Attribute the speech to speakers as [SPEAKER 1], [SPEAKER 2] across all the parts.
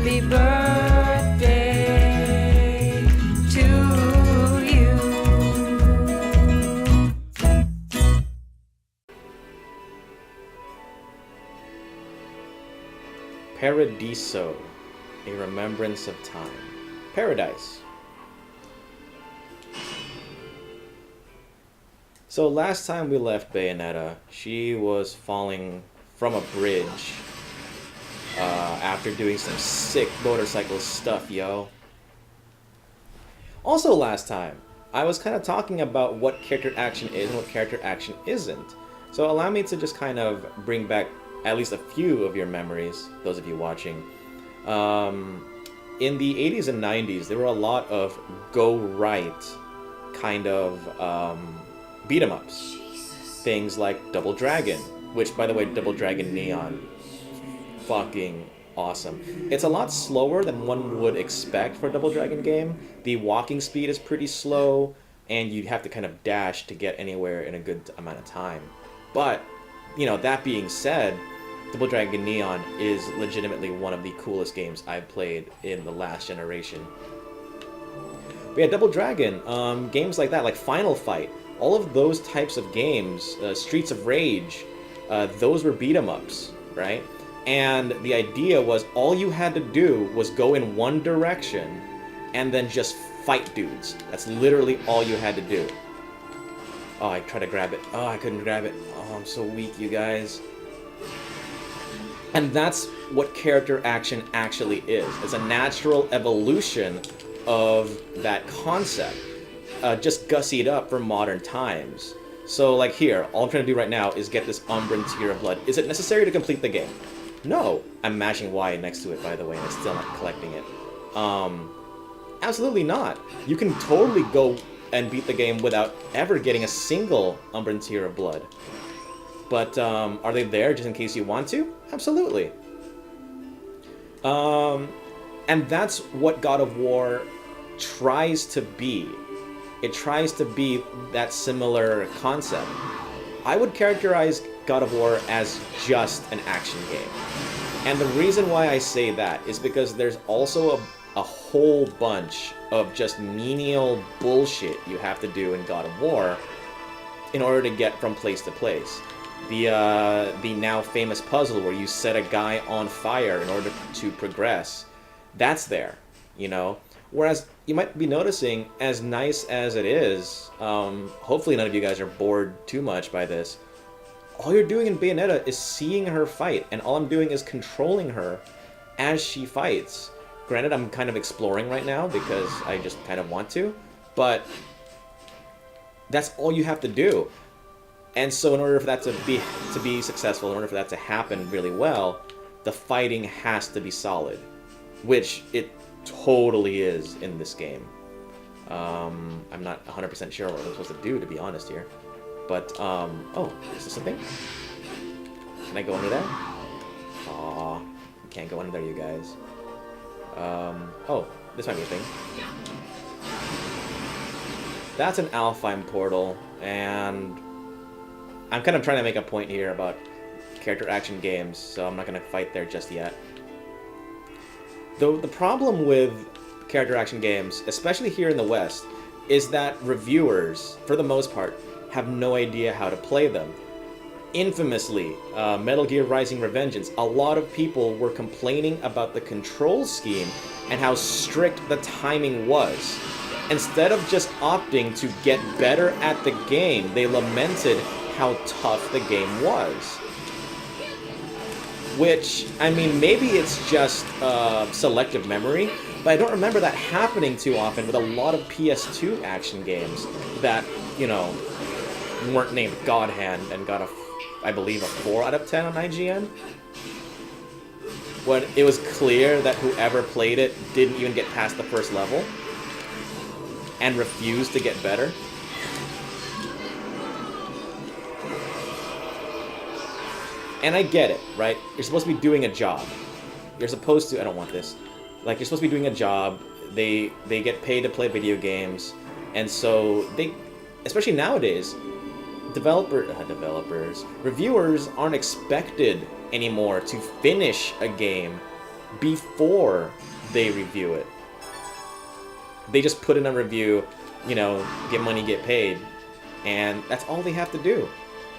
[SPEAKER 1] Happy birthday to you.
[SPEAKER 2] Paradiso, a remembrance of time. Paradise. So last time we left Bayonetta, she was falling from a bridge after doing some sick motorcycle stuff, yo. Also last time, I was kind of talking about what character action is and what character action isn't. So allow me to just kind of bring back at least a few of your memories, those of you watching. In the 80s and 90s, there were a lot of go-right kind of beat-em-ups. Things like Double Dragon, which, by the way, Double Dragon Neon, fucking awesome. It's a lot slower than one would expect for a Double Dragon game. The walking speed is pretty slow, and you'd have to kind of dash to get anywhere in a good amount of time. But, you know, that being said, Double Dragon Neon is legitimately one of the coolest games I've played in the last generation. But yeah, Double Dragon, games like that, like Final Fight, all of those types of games, Streets of Rage, those were beat-em-ups, right? And the idea was all you had to do was go in one direction and then just fight dudes. That's literally all you had to do. Oh, I tried to grab it. Oh, I couldn't grab it. Oh, I'm so weak, you guys. And that's what character action actually is. It's a natural evolution of that concept, just gussied up for modern times. So, like here, all I'm trying to do right now is get this Umbran Tear of Blood. Is it necessary to complete the game? No. I'm mashing Y next to it, by the way, and I'm still not collecting it. Absolutely not. You can totally go and beat the game without ever getting a single Umbran Tear of Blood. But are they there just in case you want to? Absolutely. And that's what God of War tries to be. It tries to be that similar concept. I would characterize God of War as just an action game. And the reason why I say that is because there's also a whole bunch of just menial bullshit you have to do in God of War in order to get from place to place. The now famous puzzle where you set a guy on fire in order to progress, that's there, you know? Whereas you might be noticing, as nice as it is, hopefully none of you guys are bored too much by this, all you're doing in Bayonetta is seeing her fight, and all I'm doing is controlling her as she fights. Granted, I'm kind of exploring right now because I just kind of want to, but that's all you have to do. And so in order for that to be successful, in order for that to happen really well, the fighting has to be solid, which it totally is in this game. I'm not 100% sure what I'm supposed to do, to be honest here. But, oh, is this something? Can I go under there? Aw, you can't go under there, you guys. Oh, this might be a thing. That's an Alfheim portal, and I'm kind of trying to make a point here about character action games, so I'm not going to fight there just yet. Though the problem with character action games, especially here in the West, is that reviewers, for the most part, have no idea how to play them. Infamously, Metal Gear Rising: Revengeance, a lot of people were complaining about the control scheme and how strict the timing was. Instead of just opting to get better at the game, they lamented how tough the game was. Which, I mean, maybe it's just selective memory, but I don't remember that happening too often with a lot of PS2 action games that, you know, weren't named God Hand and got I believe a 4 out of 10 on IGN. When it was clear that whoever played it didn't even get past the first level and refused to get better. And I get it, right? You're supposed to be doing a job. You're supposed to... I don't want this. Like, you're supposed to be doing a job. They get paid to play video games. And so, especially nowadays, reviewers aren't expected anymore to finish a game before they review it. They just put in a review, you know, get money, get paid, and that's all they have to do.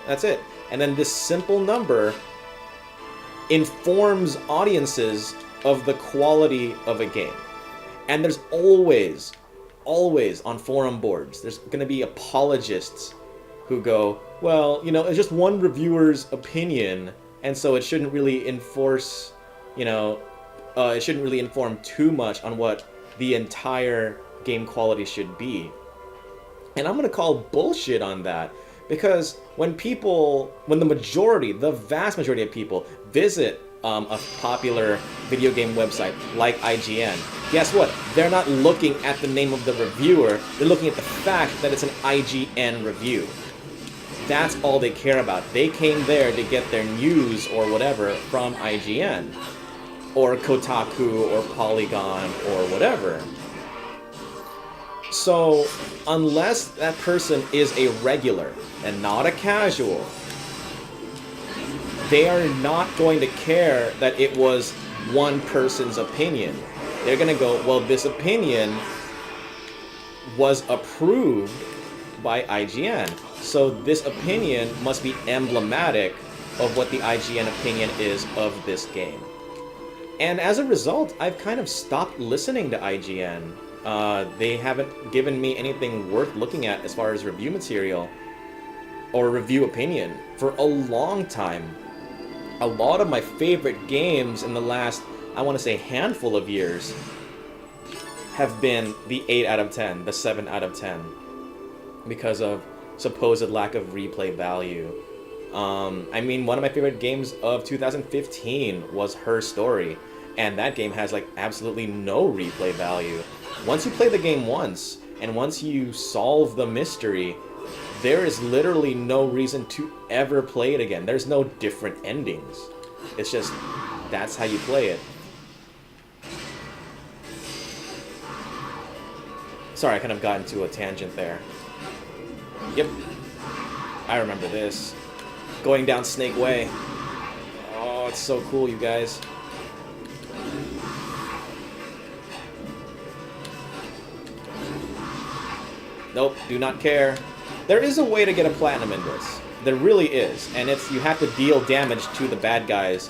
[SPEAKER 2] That's it. And then this simple number informs audiences of the quality of a game. And there's always on forum boards, there's going to be apologists who go, well, you know, it's just one reviewer's opinion, and so it shouldn't really enforce, you know, it shouldn't really inform too much on what the entire game quality should be. And I'm going to call bullshit on that, because when the majority, the vast majority of people visit a popular video game website like IGN, guess what? They're not looking at the name of the reviewer, they're looking at the fact that it's an IGN review. That's all they care about. They came there to get their news or whatever from IGN, or Kotaku, or Polygon, or whatever. So, unless that person is a regular and not a casual, they are not going to care that it was one person's opinion. They're going to go, well, this opinion was approved by IGN, so this opinion must be emblematic of what the IGN opinion is of this game. And as a result, I've kind of stopped listening to IGN. They haven't given me anything worth looking at as far as review material or review opinion for a long time. A lot of my favorite games in the last, I want to say, handful of years have been the 8 out of 10, the 7 out of 10, because of supposed lack of replay value. I mean, one of my favorite games of 2015 was Her Story, and that game has like absolutely no replay value. Once you play the game once, and once you solve the mystery, there is literally no reason to ever play it again. There's no different endings. It's just, that's how you play it. Sorry, I kind of got into a tangent there. Yep. I remember this. Going down Snake Way. Oh, it's so cool, you guys. Nope, do not care. There is a way to get a platinum in this. There really is. And it's, you have to deal damage to the bad guys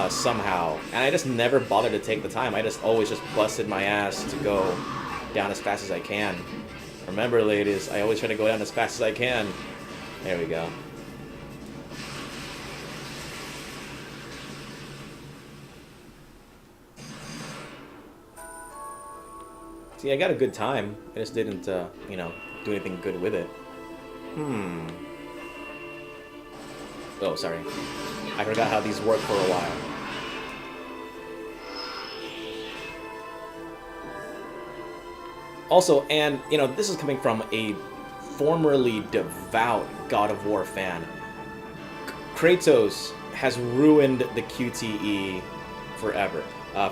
[SPEAKER 2] somehow. And I just never bothered to take the time. I just always just busted my ass to go down as fast as I can. Remember, ladies, I always try to go down as fast as I can. There we go. See, I got a good time. I just didn't, you know, do anything good with it. Oh, sorry. I forgot how these work for a while. Also, and, you know, this is coming from a formerly devout God of War fan. Kratos has ruined the QTE forever.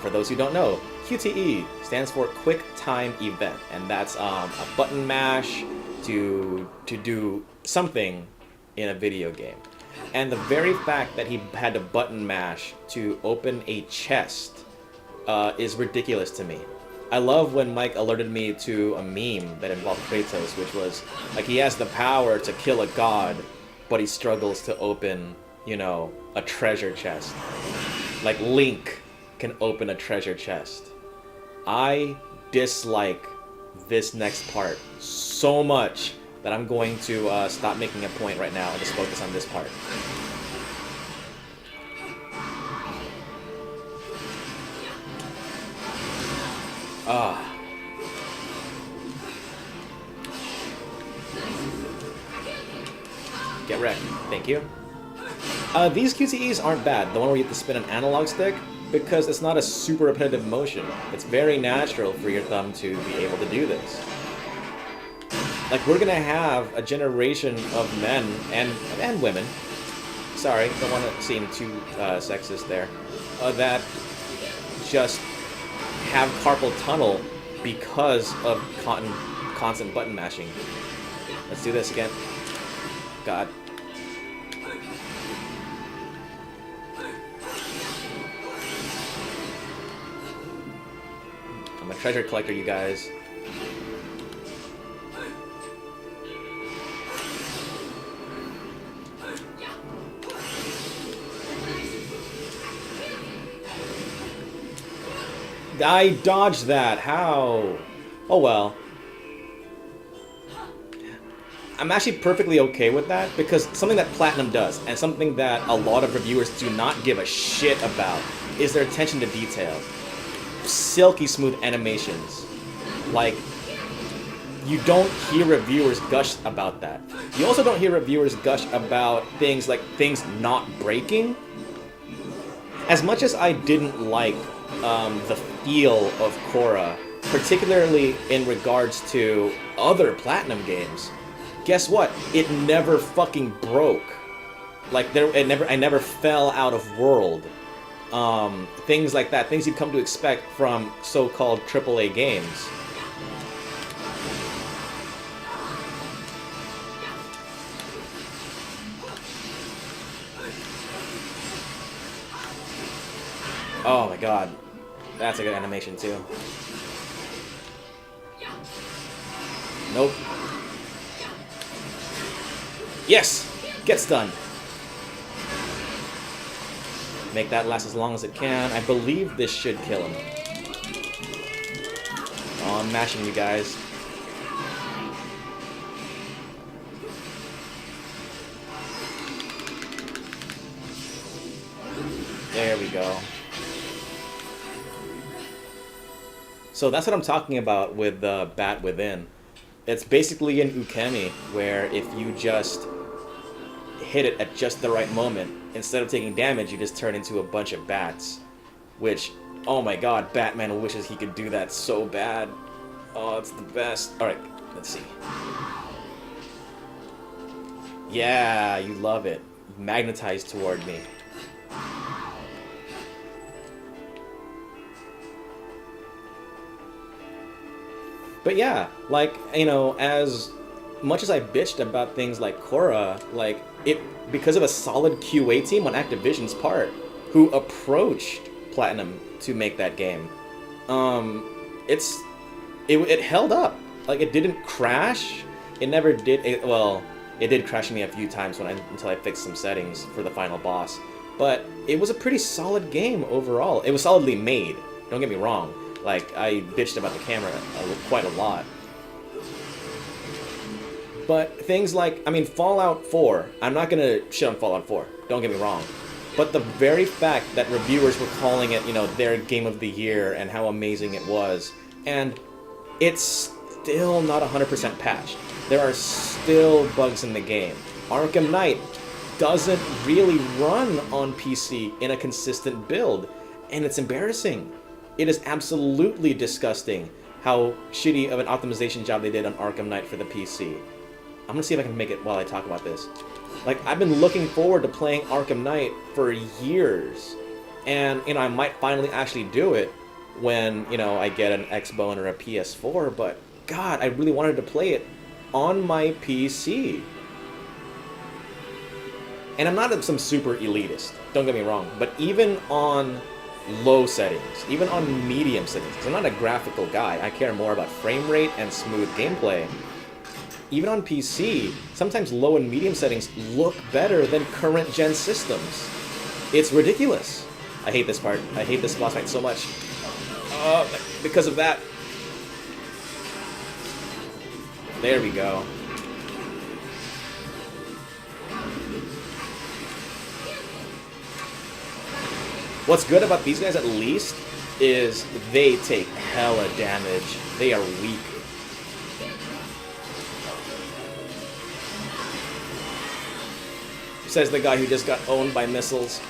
[SPEAKER 2] For those who don't know, QTE stands for Quick Time Event, and that's a button mash to do something in a video game. And the very fact that he had to button mash to open a chest is ridiculous to me. I love when Mike alerted me to a meme that involved Kratos, which was like he has the power to kill a god, but he struggles to open, you know, a treasure chest. Like Link can open a treasure chest. I dislike this next part so much that I'm going to stop making a point right now and just focus on this part. Get wrecked. Thank you. These QTEs aren't bad, the one where you have to spin an analog stick, because it's not a super repetitive motion. It's very natural for your thumb to be able to do this. Like, we're gonna have a generation of men and women, sorry, don't want to seem too sexist there, that just have carpal tunnel because of constant button mashing. Let's do this again. God. I'm a treasure collector, you guys. I dodged that. How? Oh well. I'm actually perfectly okay with that because something that Platinum does and something that a lot of reviewers do not give a shit about is their attention to detail. Silky smooth animations. Like, you don't hear reviewers gush about that. You also don't hear reviewers gush about things like things not breaking. As much as I didn't like the feel of Korra, particularly in regards to other Platinum games, guess what? It never fucking broke. Like I never fell out of world. Things like that, things you've come to expect from so-called AAA games. Oh my god. That's a good animation too. Nope. Yes! Get stunned. Make that last as long as it can. I believe this should kill him. Oh, I'm mashing you guys. There we go. So that's what I'm talking about with Bat Within. It's basically an ukemi, where if you just hit it at just the right moment, instead of taking damage, you just turn into a bunch of bats. Which, oh my god, Batman wishes he could do that so bad. Oh, it's the best. Alright, let's see. Yeah, you love it. Magnetized toward me. But yeah, like, you know, as much as I bitched about things like Korra, like, because of a solid QA team on Activision's part, who approached Platinum to make that game, it held up. Like, it didn't crash. It never did. Well, it did crash me a few times until I fixed some settings for the final boss. But it was a pretty solid game overall. It was solidly made. Don't get me wrong. Like, I bitched about the camera quite a lot. But things like, I mean, Fallout 4, I'm not gonna shit on Fallout 4, don't get me wrong. But the very fact that reviewers were calling it, you know, their game of the year and how amazing it was, and it's still not 100% patched. There are still bugs in the game. Arkham Knight doesn't really run on PC in a consistent build, and it's embarrassing. It is absolutely disgusting how shitty of an optimization job they did on Arkham Knight for the PC. I'm gonna see if I can make it while I talk about this. Like, I've been looking forward to playing Arkham Knight for years. And, you know, I might finally actually do it when, you know, I get an Xbone or a PS4, but God, I really wanted to play it on my PC. And I'm not some super elitist, don't get me wrong, but even on low settings, even on medium settings, because I'm not a graphical guy, I care more about frame rate and smooth gameplay. Even on PC, sometimes low and medium settings look better than current gen systems. It's ridiculous. I hate this part. I hate this boss fight so much. Because of that. There we go. What's good about these guys, at least, is they take hella damage. They are weak. Says the guy who just got owned by missiles.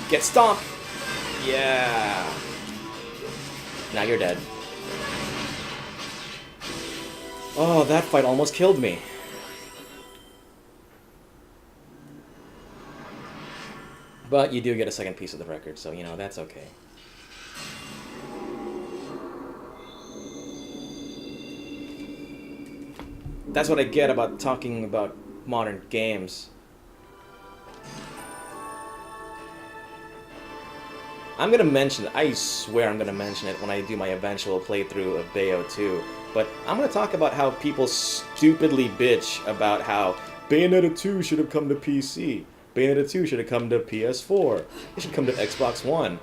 [SPEAKER 2] Get stomped! Yeah! Now you're dead. Oh, that fight almost killed me. But you do get a second piece of the record, so, you know, that's okay. That's what I get about talking about modern games. I'm gonna mention it. I swear I'm gonna mention it when I do my eventual playthrough of Bayo 2. But I'm gonna talk about how people stupidly bitch about how Bayonetta 2 should have come to PC. Bayonetta 2 should have come to PS4. It should come to Xbox One.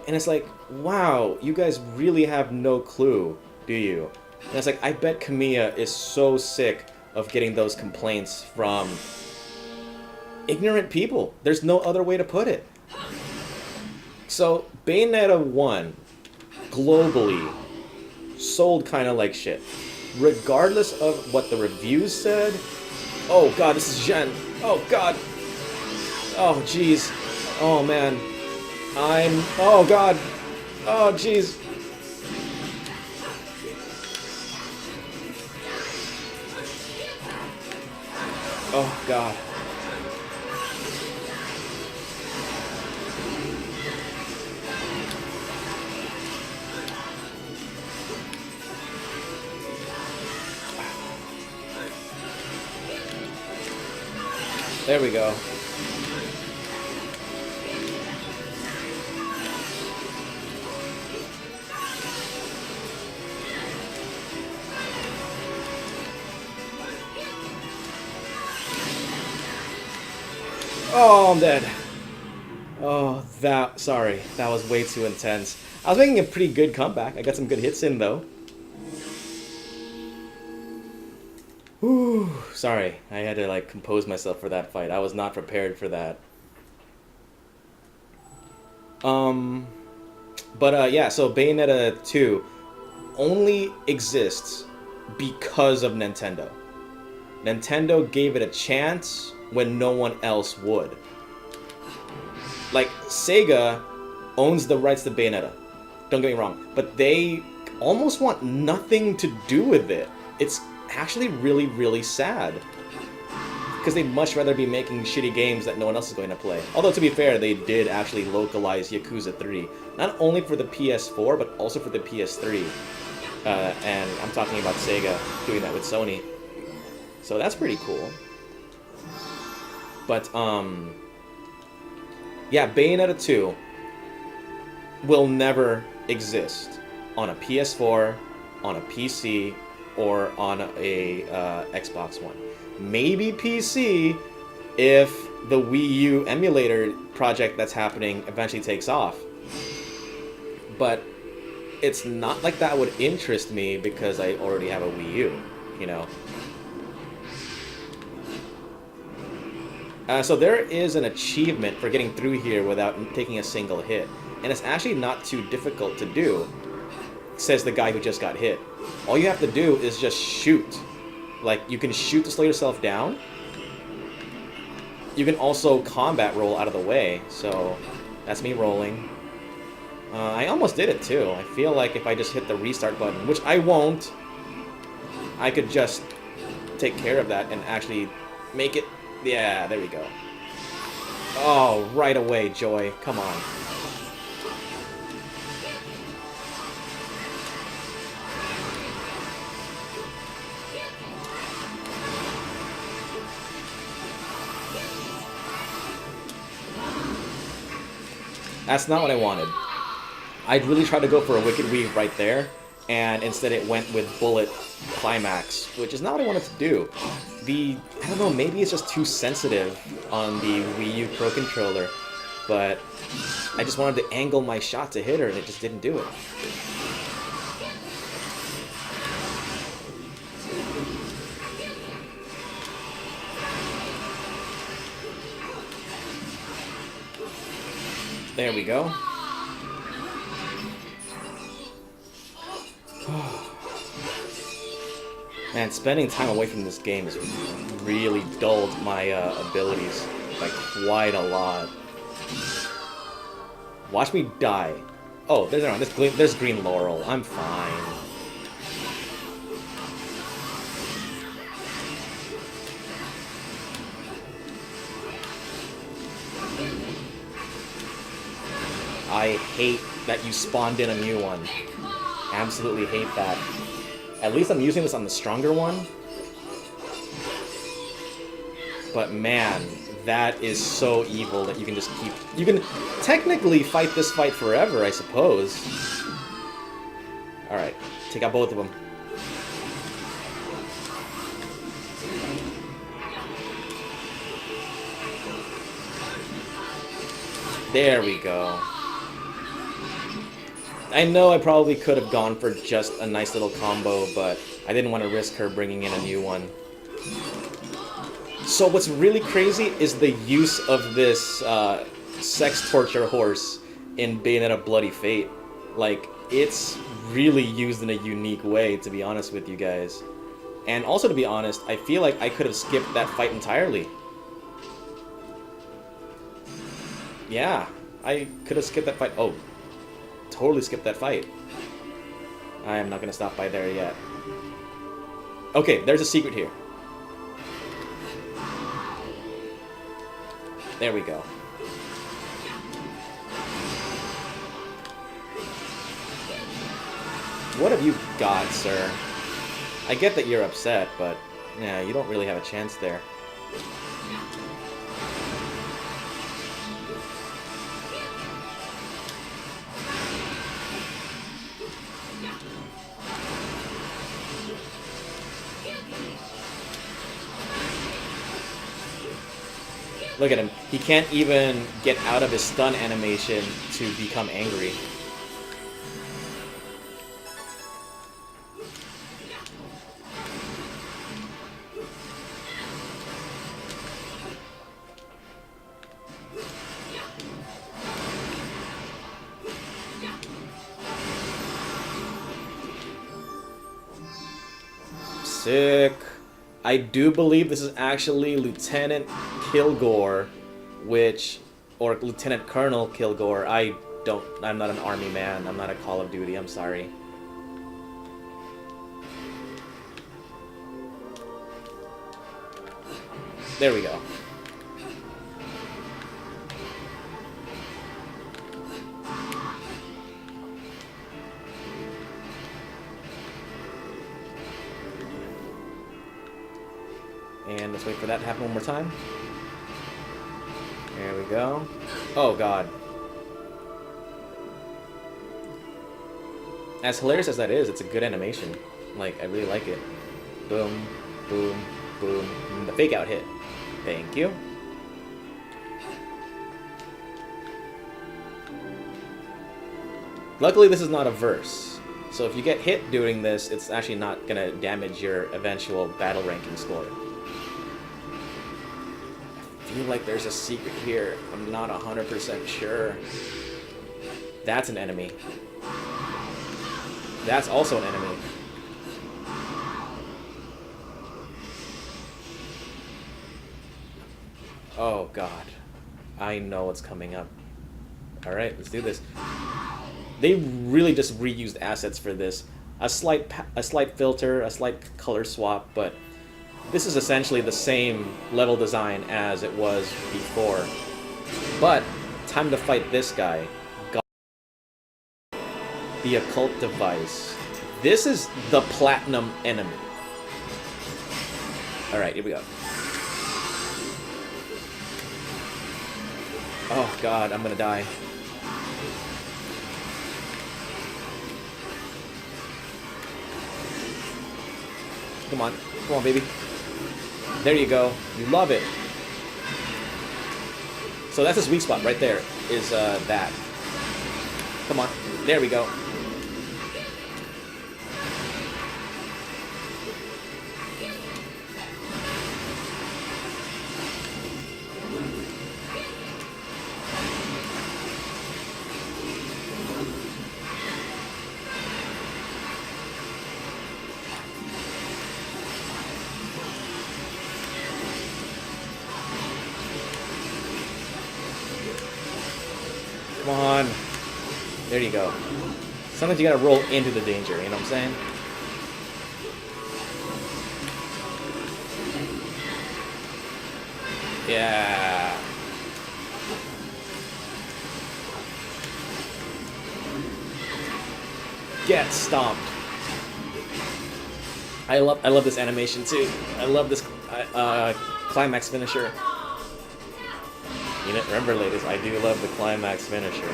[SPEAKER 2] And it's like, wow, you guys really have no clue, do you? And it's like, I bet Kamiya is so sick of getting those complaints from ignorant people. There's no other way to put it. So, Bayonetta 1, globally, sold kind of like shit. Regardless of what the reviews said. Oh god, this is Jen. Oh god. Oh jeez. Oh man. Oh god. Oh jeez. Oh god. There we go. Oh, I'm dead. Oh, sorry. That was way too intense. I was making a pretty good comeback. I got some good hits in, though. Whew, sorry. I had to, like, compose myself for that fight. I was not prepared for that. Yeah, so Bayonetta 2 only exists because of Nintendo. Nintendo gave it a chance when no one else would. Like, Sega owns the rights to Bayonetta. Don't get me wrong. But they almost want nothing to do with it. It's actually really, really sad. Because they'd much rather be making shitty games that no one else is going to play. Although, to be fair, they did actually localize Yakuza 3. Not only for the PS4, but also for the PS3. And I'm talking about Sega doing that with Sony. So that's pretty cool. But, yeah, Bayonetta 2 will never exist on a PS4, on a PC, or on a Xbox One. Maybe PC if the Wii U emulator project that's happening eventually takes off. But it's not like that would interest me because I already have a Wii U, you know? So there is an achievement for getting through here without taking a single hit. And it's actually not too difficult to do, says the guy who just got hit. All you have to do is just shoot. Like, you can shoot to slow yourself down. You can also combat roll out of the way. So, that's me rolling. I almost did it too. I feel like if I just hit the restart button, which I won't, I could just take care of that and actually make it. Yeah, there we go. Oh, right away, Joy. Come on. That's not what I wanted. I'd really tried to go for a Wicked Weave right there, and instead it went with Bullet Climax, which is not what I wanted to do. I don't know, maybe it's just too sensitive on the Wii U Pro Controller, but I just wanted to angle my shot to hit her, and it just didn't do it. There we go. Man, spending time away from this game has really dulled my abilities by quite a lot. Watch me die. Oh, there's green laurel. I'm fine. I hate that you spawned in a new one. Absolutely hate that. At least I'm using this on the stronger one. But man, that is so evil that you can just keep... You can technically fight this fight forever, I suppose. Alright, take out both of them. There we go. I know I probably could have gone for just a nice little combo, but I didn't want to risk her bringing in a new one. So what's really crazy is the use of this sex torture horse in Bayonetta Bloody Fate. Like, it's really used in a unique way, to be honest with you guys. And also, to be honest, I feel like I could have skipped that fight entirely. Yeah, I could have skipped that fight. Oh, totally skipped that fight. I am not going to stop by there yet. Okay, there's a secret here. There we go. What have you got, sir? I get that you're upset, but yeah, you don't really have a chance there. Look at him. He can't even get out of his stun animation to become angry. Sick. I do believe this is actually Lieutenant Kilgore, or Lieutenant Colonel Kilgore. I'm not an army man. I'm not a Call of Duty. I'm sorry. There we go. And let's wait for that to happen one more time. There we go. Oh, God. As hilarious as that is, it's a good animation. Like, I really like it. Boom, boom, boom. And the fake out hit. Thank you. Luckily, this is not a verse. So if you get hit doing this, it's actually not going to damage your eventual battle ranking score. I feel like there's a secret here. I'm not 100% sure. That's an enemy. That's also an enemy. Oh, God. I know what's coming up. Alright, let's do this. They really just reused assets for this. A slight filter, a slight color swap, but this is essentially the same level design as it was before. But, time to fight this guy. The occult device. This is the platinum enemy. Alright, here we go. Oh God, I'm gonna die. Come on. Come on, baby. There you go. You love it. So that's his weak spot right there, is that. Come on. There we go. Come on. There you go. Sometimes you gotta roll into the danger, you know what I'm saying? Yeah. Get stomped. I love this animation too. I love this climax finisher. You know, remember, ladies, I do love the climax finisher.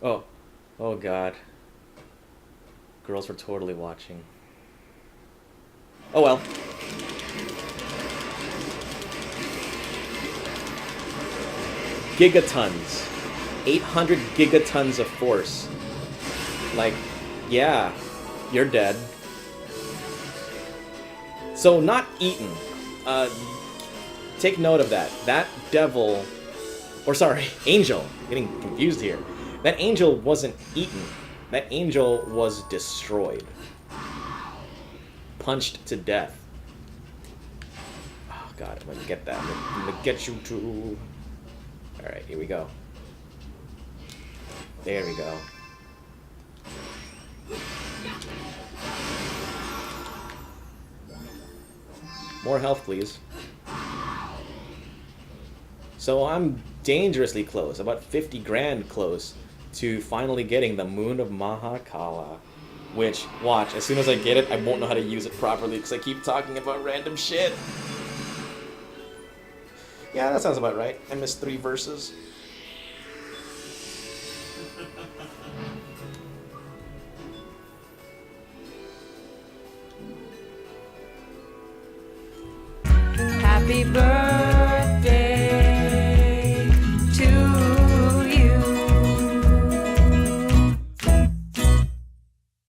[SPEAKER 2] Oh, oh God. Girls were totally watching. Oh well. Gigatons. 800 gigatons of force. Like, yeah, you're dead. So, not eaten. Take note of that. That devil, or sorry, angel. I'm getting confused here. That angel wasn't eaten. That angel was destroyed. Punched to death. Oh God, I'm gonna get that. I'm gonna get you too. Alright, here we go. There we go. More health, please. So I'm dangerously close, about 50 grand close, to finally getting the Moon of Mahakala. Which, watch, as soon as I get it, I won't know how to use it properly because I keep talking about random shit. Yeah, that sounds about right. I missed 3 verses.
[SPEAKER 1] Happy birthday